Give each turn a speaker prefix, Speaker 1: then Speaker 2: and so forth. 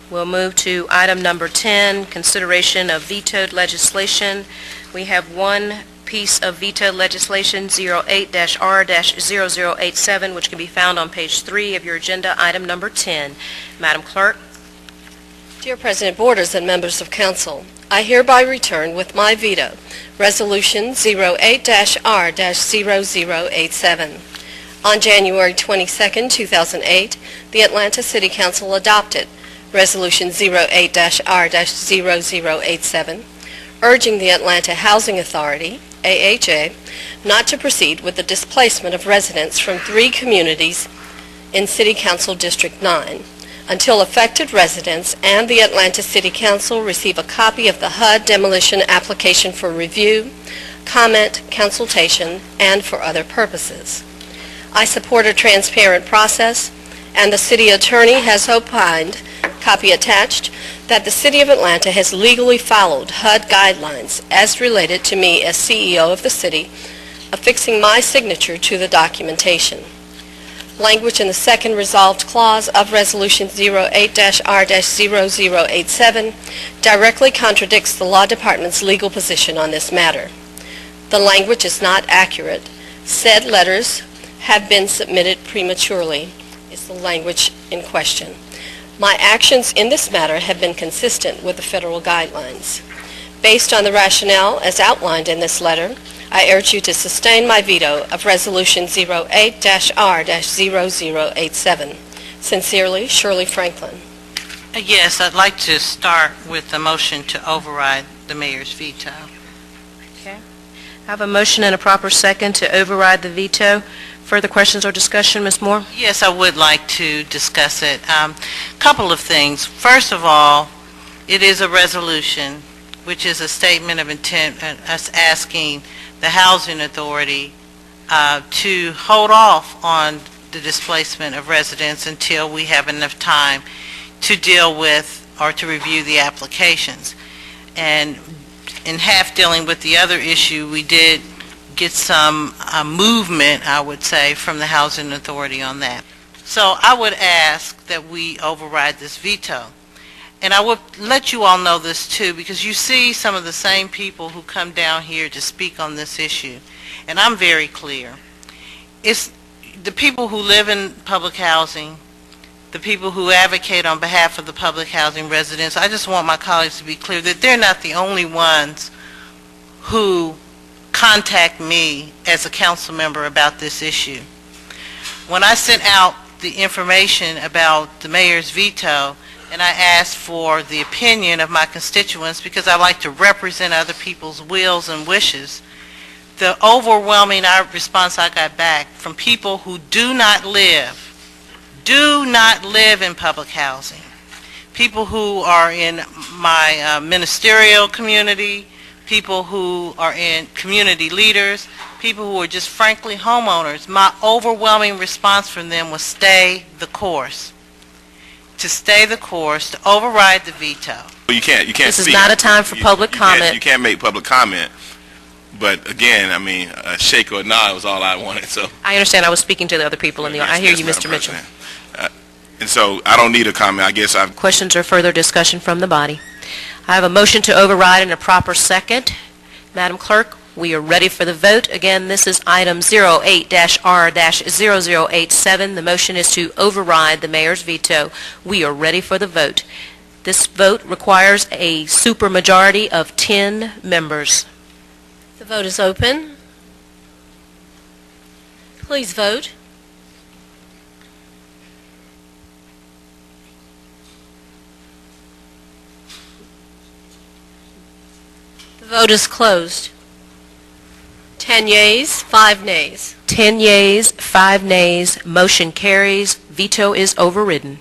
Speaker 1: We'll move to item number 10, consideration of vetoed legislation. We have one piece of vetoed legislation, 08-R-0087, which can be found on page 3 of your agenda, item number 10. Madam Clerk?
Speaker 2: Dear President Borders and members of council, I hereby return with my veto Resolution 08-R-0087. On January 22, 2008, the Atlanta City Council adopted Resolution 08-R-0087, urging the Atlanta Housing Authority, AHA, not to proceed with the displacement of residents from 3 communities in City Council District 9 until affected residents and the Atlanta City Council receive a copy of the HUD demolition application for review, comment, consultation, and for other purposes. I support a transparent process, and the City Attorney has opined, copy attached, that the City of Atlanta has legally followed HUD guidelines as related to me as CEO of the City, affixing my signature to the documentation. Language in the second resolved clause of Resolution 08-R-0087 directly contradicts the Law Department's legal position on this matter. The language is not accurate. Said letters have been submitted prematurely, is the language in question. My actions in this matter have been consistent with the federal guidelines. Based on the rationale as outlined in this letter, I urge you to sustain my veto of Resolution 08-R-0087. Sincerely, Shirley Franklin.
Speaker 3: Yes, I'd like to start with the motion to override the mayor's veto.
Speaker 1: Okay. I have a motion and a proper second to override the veto. Further questions or discussion, Ms. Moore?
Speaker 3: Yes, I would like to discuss it. Couple of things. First of all, it is a resolution, which is a statement of intent, us asking the Housing Authority to hold off on the displacement of residents until we have enough time to deal with or to review the applications. And in half dealing with the other issue, we did get some movement, I would say, from the Housing Authority on that. So I would ask that we override this veto. And I would let you all know this too, because you see some of the same people who come down here to speak on this issue. And I'm very clear. It's the people who live in public housing, the people who advocate on behalf of the public housing residents. I just want my colleagues to be clear that they're not the only ones who contact me as a council member about this issue. When I sent out the information about the mayor's veto, and I asked for the opinion of my constituents because I like to represent other people's wills and wishes, the overwhelming response I got back from people who do not live in public housing, people who are in my ministerial community, people who are in community leaders, people who are just frankly homeowners, my overwhelming response from them was stay the course. To stay the course, to override the veto.
Speaker 4: Well, you can't.
Speaker 1: This is not a time for public comment.
Speaker 4: You can't make public comment. But again, I mean, a shake or a nod was all I wanted. So
Speaker 1: I understand. I was speaking to the other people in the audience. I hear you,
Speaker 4: Madam
Speaker 1: Mr. Mitchell.
Speaker 4: President. And so I don't need a comment. I guess I've...
Speaker 1: Questions or further discussion from the body? I have a motion to override and a proper second. Madam Clerk, we are ready for the vote. Again, this is item 08-R-0087. The motion is to override the mayor's veto. We are ready for the vote. This vote requires a supermajority of 10 members.
Speaker 2: The vote is open. Please vote. The vote is closed. 10 yeas, 5 nays.
Speaker 1: 10 yeas, 5 nays. Motion carries. Veto is overridden.